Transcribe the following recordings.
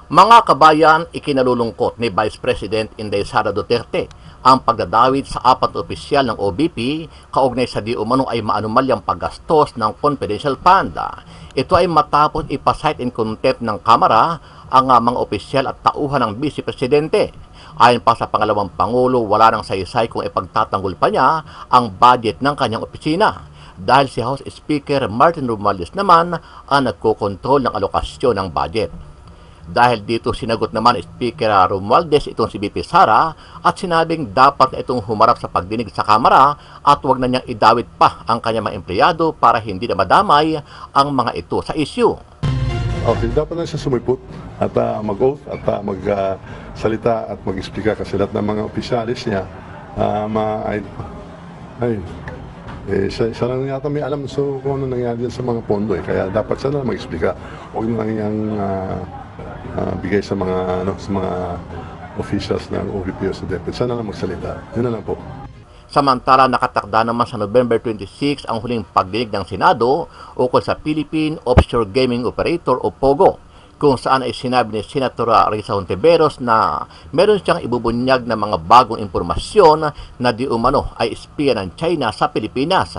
Mga kabayan, ikinalulungkot ni Vice President Inday Sara Duterte ang pagdadawit sa apat na opisyal ng OBP kaugnay sa di umano ay maanumalyang paggastos ng confidential fund. Ito ay matapos ipasight in contempt ng Kamara ang mga opisyal at tauhan ng Vice Presidente. Ayon pa sa pangalawang Pangulo, wala nang saysay kung ipagtatanggol pa niya ang budget ng kanyang opisina dahil si House Speaker Martin Romualdez naman ang nagkokontrol ng alokasyon ng budget. Dahil dito sinagot naman Speaker Romualdez itong si VP Sara at sinabing dapat na itong humarap sa pagdinig sa Kamara at huwag na niyang idawit pa ang kanyang mga empleyado para hindi na madamay ang mga ito sa issue. Okay, dapat na siya sumipot at mag-oath at magsalita at mag-explika kasi lahat ng mga opisyalis niya siya lang yata may alam kung ano nangyari sa mga pondo kaya dapat siya na mag-explika. Huwag na lang yung bigay sa mga officials ng OVP o sa DepEd. Sana lang magsalita. Yun na lang po. Samantala, nakatakda naman sa November 26 ang huling pagdinig ng Senado ukol sa Philippine Offshore Gaming Operator o POGO, kung saan ay sinabi ni Senator Risa Hontiveros na meron siyang ibubunyag ng mga bagong impormasyon na di umano ay espiya ng China sa Pilipinas.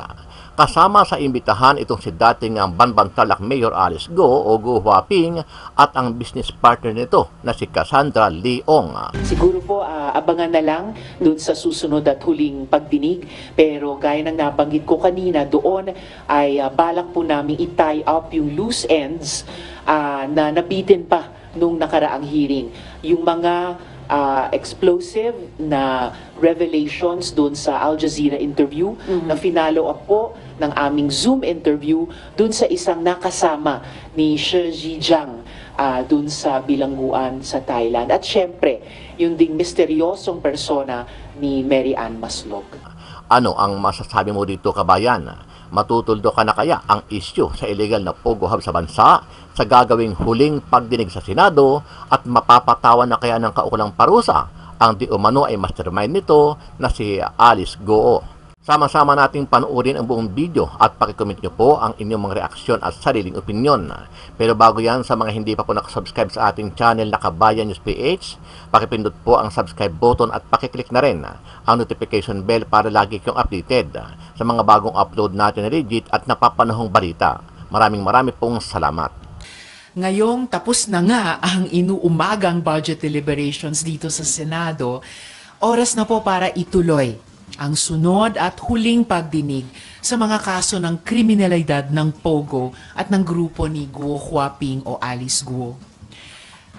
Kasama sa imbitahan itong si dating Banbantalak Mayor Alice Go o Go Huaping at ang business partner nito na si Cassandra Leong. Siguro po abangan na lang doon sa susunod at huling pagdinig, pero gaya ng nabanggit ko kanina, doon ay balak po namin i-tie up yung loose ends na nabitin pa nung nakaraang hearing. Yung mga explosive na revelations doon sa Al Jazeera interview na finalo up po ng aming Zoom interview doon sa isang nakasama ni Shi Zhejiang doon sa bilangguan sa Thailand. At syempre, yung ding misteryosong persona ni Mary Ann Maslog. Ano ang masasabi mo dito, kabayan? Matutuldo ka na kaya ang issue sa illegal na POGO hub sa bansa sa gagawing huling pagdinig sa Senado at mapapatawan na kaya ng kaukulang parusa ang di umano ay mastermind nito na si Alice Go? Sama-sama nating panoorin ang buong video at pakicomment nyo po ang inyong mga reaksyon at sariling opinyon. Pero bago yan, sa mga hindi pa po nakasubscribe sa ating channel na Kabayan News PH, pakipindot po ang subscribe button at pakiclick na rin ang notification bell para lagi kayong updated sa mga bagong upload natin na legit at napapanahong balita. Maraming pong salamat. Ngayong tapos na nga ang inuumagang budget deliberations dito sa Senado, oras na po para ituloy ang sunod at huling pagdinig sa mga kaso ng kriminalidad ng POGO at ng grupo ni Guo Huaping o Alice Guo.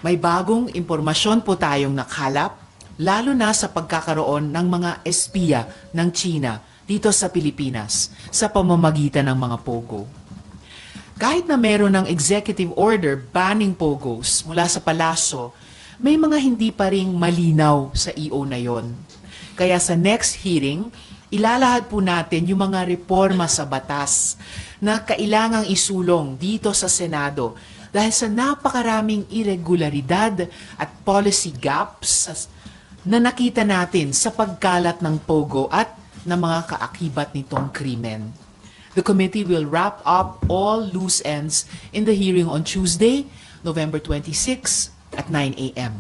May bagong impormasyon po tayong nakalap, lalo na sa pagkakaroon ng mga espiya ng China dito sa Pilipinas sa pamamagitan ng mga POGO. Kahit na meron ng executive order banning POGOs mula sa palasyo, may mga hindi pa ring malinaw sa EO na yon. Kaya sa next hearing, ilalahad po natin yung mga reforma sa batas na kailangang isulong dito sa Senado dahil sa napakaraming irregularidad at policy gaps na nakita natin sa pagkalat ng POGO at ng mga kaakibat nitong krimen. The committee will wrap up all loose ends in the hearing on Tuesday, November 26 at 9 a.m.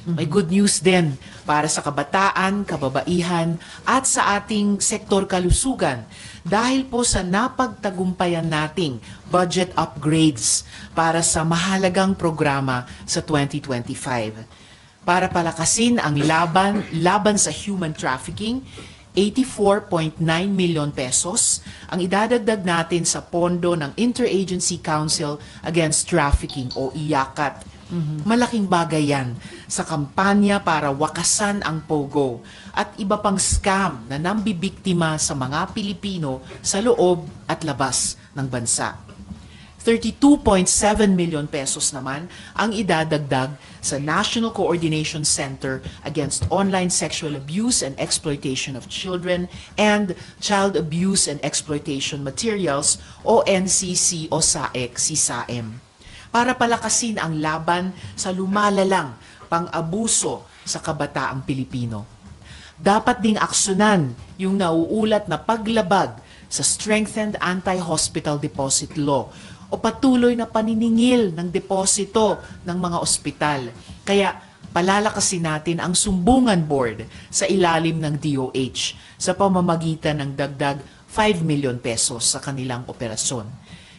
May good news din para sa kabataan, kababaihan at sa ating sektor kalusugan dahil po sa napagtagumpayan nating budget upgrades para sa mahalagang programa sa 2025. Para palakasin ang laban sa human trafficking, 84.9 million pesos ang idadagdag natin sa pondo ng Interagency Council Against Trafficking o IACAT. Malaking bagay yan sa kampanya para wakasan ang POGO at iba pang scam na nambibiktima sa mga Pilipino sa loob at labas ng bansa. 32.7 million pesos naman ang idadagdag sa National Coordination Center Against Online Sexual Abuse and Exploitation of Children and Child Abuse and Exploitation Materials o NCC o SAEC, SISAM, para palakasin ang laban sa lumalalang pang-abuso sa kabataang Pilipino. Dapat ding aksyonan yung nauulat na paglabag sa Strengthened Anti-Hospital Deposit Law o patuloy na paniningil ng deposito ng mga ospital. Kaya palalakasin natin ang sumbungan board sa ilalim ng DOH sa pamamagitan ng dagdag 5 million pesos sa kanilang operasyon.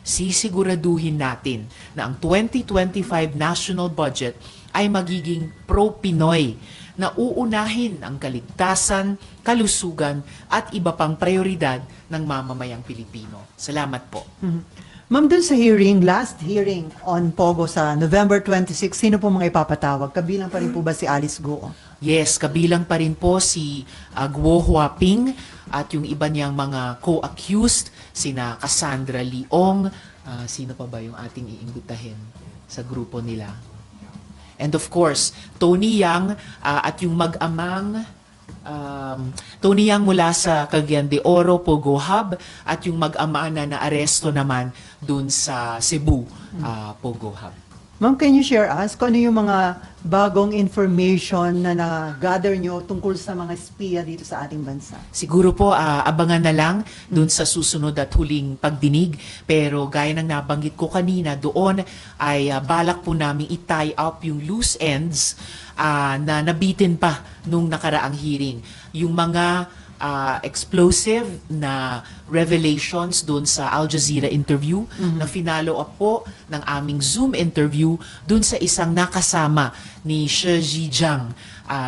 Sisiguraduhin natin na ang 2025 national budget ay magiging pro-Pinoy na uunahin ang kaligtasan, kalusugan at iba pang prioridad ng mamamayang Pilipino. Salamat po. Ma'am, dun sa hearing, last hearing on Pogo sa November 26, sino po mga ipapatawag? Kabilang pa rin po ba si Alice Guo? Yes, kabilang pa rin po si Guo Huaping at yung iba niyang mga co-accused, sina Cassandra Leong, sino pa ba yung ating iimbitahin sa grupo nila? And of course, Tony Yang at yung mag-amang Tony Yang mula sa Cagayan de Oro, Pogo Hub, at yung mag-ama na aresto naman dun sa Cebu, Pogo Hub. Ma'am, can you share us kung ano yung mga bagong information na na-gather nyo tungkol sa mga espiya dito sa ating bansa? Siguro po, abangan na lang dun sa susunod at huling pagdinig. Pero gaya ng nabanggit ko kanina, doon ay balak po namin i-tie up yung loose ends na nabitin pa nung nakaraang hearing. Yung mga explosive na revelations doon sa Al Jazeera interview na finalo up po ng aming Zoom interview doon sa isang nakasama ni Shi Zhejiang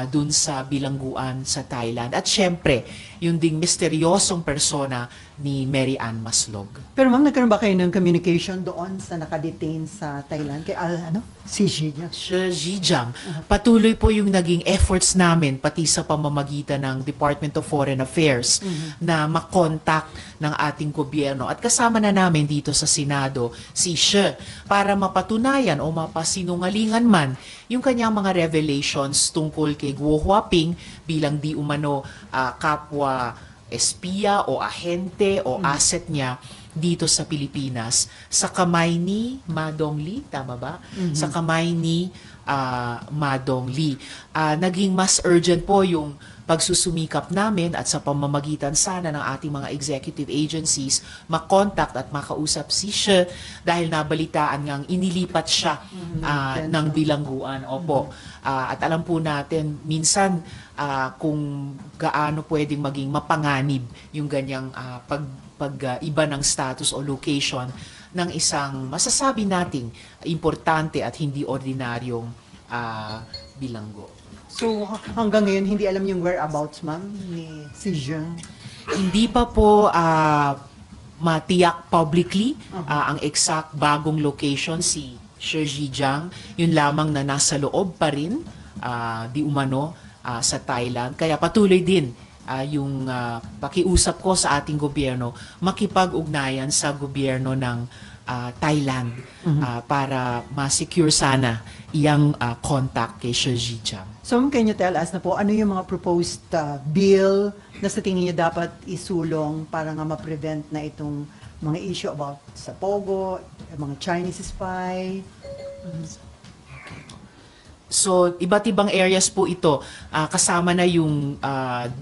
doon sa bilangguan sa Thailand. At syempre, yung ding misteryosong persona ni Mary Ann Maslog. Pero ma'am, nagkaroon ba kayo ng communication doon sa nakadetain sa Thailand kay si Zhejiang? Shi Zhejiang. Patuloy po yung naging efforts namin pati sa pamamagitan ng Department of Foreign Affairs na makontak ng ating gobyerno. At kasama na namin dito sa Senado si Shi para mapatunayan o mapasinungalingan man yung kanyang mga revelations tungkol kay Guo Huaping bilang di umano kapwa espiya o ahente o asset niya dito sa Pilipinas sa kamay ni Madong Lee, tama ba? Sa kamay ni Madong Lee. Naging mas urgent po yung pagsusumikap namin at sa pamamagitan sana ng ating mga executive agencies makontak at makausap si Shi dahil nabalitaan ngang inilipat siya ng bilangguan. Opo. At alam po natin minsan kung gaano pwedeng maging mapanganib yung ganyang pag-iba ng status o location ng isang masasabi nating importante at hindi ordinaryong bilanggo. So hanggang ngayon, hindi alam yung whereabouts, ma'am, ni si Zhejiang? Hindi pa po matiyak publicly ang exact bagong location si Shi Zhejiang. Yun lamang na nasa loob pa rin di umano sa Thailand. Kaya patuloy din yung pakiusap ko sa ating gobyerno makipag-ugnayan sa gobyerno ng Thailand para ma-secure sana iyang contact kay Shi Zhejiang. So can you tell us na po ano yung mga proposed bill na sa tingin niyo dapat isulong para nga ma-prevent na itong mga issue about sa Pogo, mga Chinese spy? So, iba't ibang areas po ito. Kasama na yung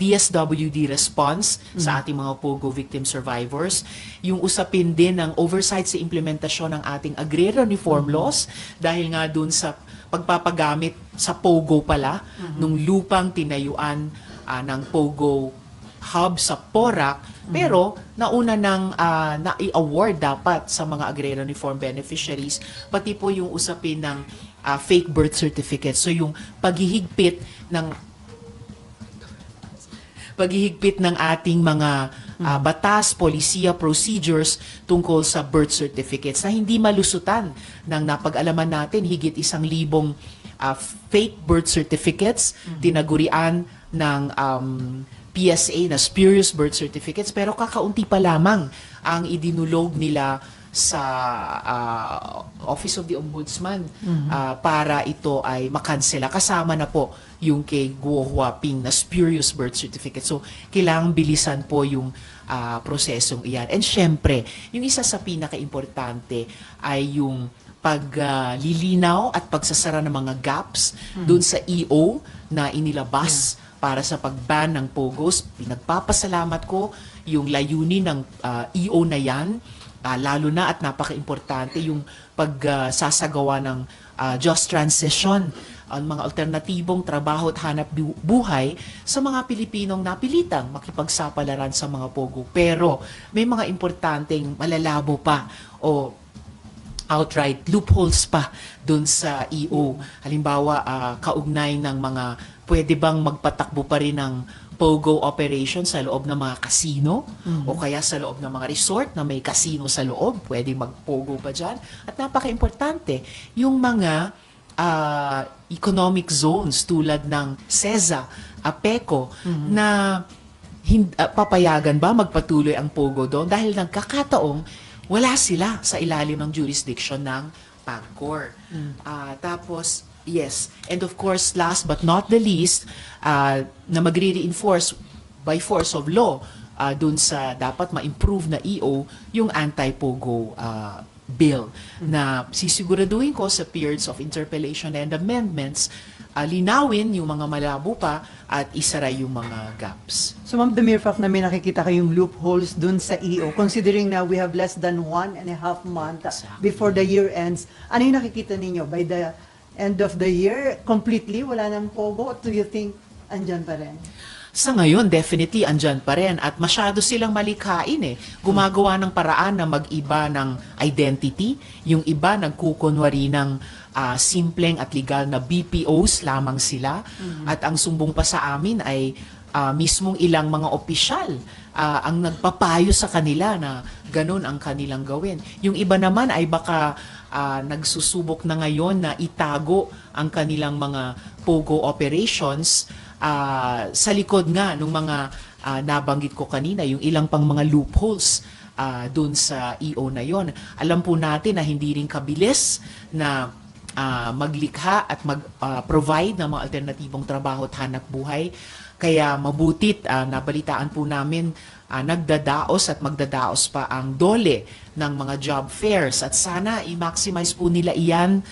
DSWD response sa ating mga Pogo victim survivors. Yung usapin din ng oversight sa implementasyon ng ating agrarian reform laws dahil nga dun sa pagpapagamit sa Pogo pala nung lupang tinayuan ng Pogo hub sa Porac, pero nauna nang na-i-award dapat sa mga agrarian reform beneficiaries, pati po yung usapin ng fake birth certificate. So yung paghihigpit ng ating mga batas, polisiya, procedures tungkol sa birth certificates na hindi malusutan ng napag-alaman natin higit 1,000 fake birth certificates, tinagurian ng PSA na spurious birth certificates, pero kakaunti pa lamang ang idinulog nila sa Office of the Ombudsman para ito ay makansela. Kasama na po yung kay Guo Huaping na spurious birth certificate. So, kailangang bilisan po yung prosesong iyan. And syempre, yung isa sa pinaka-importante ay yung paglilinaw at pagsasara ng mga gaps doon sa EO na inilabas para sa pag-ban ng Pogos. Pinagpapasalamat ko yung layunin ng EO na yan lalo na at napaka-importante yung pagsasagawa ng just transition, ang mga alternatibong trabaho at hanap buhay sa mga Pilipinong napilitang makipagsapalaran sa mga pogo. Pero may mga importanteng malalabo pa o outright loopholes pa dun sa EO. Halimbawa, kaugnay ng mga pwede bang magpatakbo pa rin ng POGO operation sa loob ng mga casino o kaya sa loob ng mga resort na may casino sa loob, pwede mag-POGO pa dyan. At napaka-importante, yung mga economic zones tulad ng CEZA, APECO, na papayagan ba magpatuloy ang POGO doon dahil nagkakataong wala sila sa ilalim ng jurisdiction ng PAGCOR. Tapos, yes, and of course, last but not the least, na magre-reinforce by force of law dun sa dapat ma-improve na EO, yung anti-POGO bill na sisiguraduhin ko sa periods of interpellation and amendments, linawin yung mga malabo pa at isara yung mga gaps. So ma'am, the mere fact na may nakikita kayong loopholes dun sa EO, considering na we have less than 1.5 month before the year ends, ano yung nakikita ninyo? By the end of the year, completely wala nang POGO? Or do you think andyan pa rin? Sa ngayon, definitely andyan pa rin at masyado silang malikhain Gumagawa ng paraan na mag-iba ng identity, yung iba nagkukunwari ng simpleng at legal na BPOs lamang sila at ang sumbong pa sa amin ay mismong ilang mga opisyal ang nagpapayo sa kanila na ganun ang kanilang gawin. Yung iba naman ay baka nagsusubok na ngayon na itago ang kanilang mga POGO operations sa likod nga ng mga nabanggit ko kanina, yung ilang pang mga loopholes dun sa EO na yon. Alam po natin na hindi rin kabilis na maglikha at mag-provide ng mga alternatibong trabaho at hanap buhay. Kaya mabutit, nabalitaan po namin, nagdadaos at magdadaos pa ang DOLE ng mga job fairs. At sana i-maximize po nila iyan,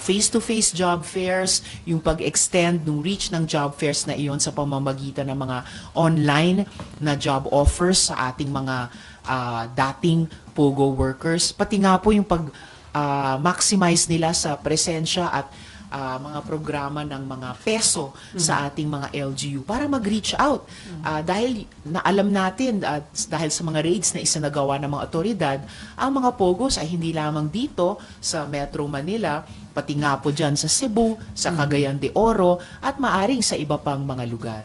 face-to-face job fairs, yung pag-extend ng reach ng job fairs na iyon sa pamamagitan ng mga online na job offers sa ating mga dating POGO workers. Pati nga po yung maximize nila sa presensya at mga programa ng mga peso sa ating mga LGU para mag-reach out. Dahil naalam natin at dahil sa mga raids na isinagawa ng mga otoridad, ang mga POGOs ay hindi lamang dito sa Metro Manila, pati nga po dyan sa Cebu, sa Cagayan de Oro at maaring sa iba pang mga lugar.